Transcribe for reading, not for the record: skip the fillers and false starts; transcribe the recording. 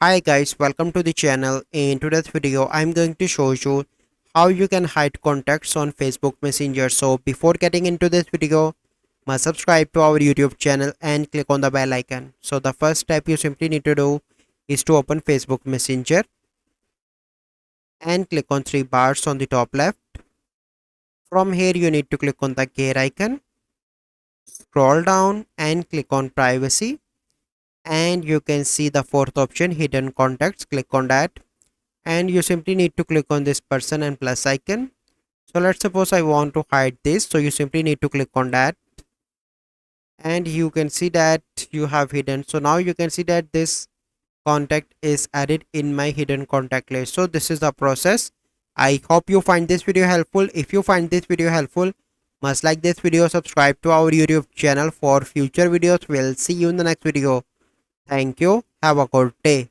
Hi guys, welcome to the channel. In today's video, I'm going to show you how you can hide contacts on Facebook Messenger. So before getting into this video, must subscribe to our YouTube channel and click on the bell icon. So the first step you simply need to do is to open Facebook Messenger and click on three bars on the top left. From here, you need to click on the gear icon, scroll down and click on privacy. And you can see the fourth option, hidden contacts. Click on that and you simply need to click on this person and plus icon. So let's suppose I want to hide this, so you simply need to click on that and you can see that you have hidden. So now you can see that this contact is added in my hidden contact list. So this is the process. I hope you find this video helpful. If you find this video helpful, must like this video, subscribe to our YouTube channel for future videos. We'll see you in the next video. Thank you. Have a good day.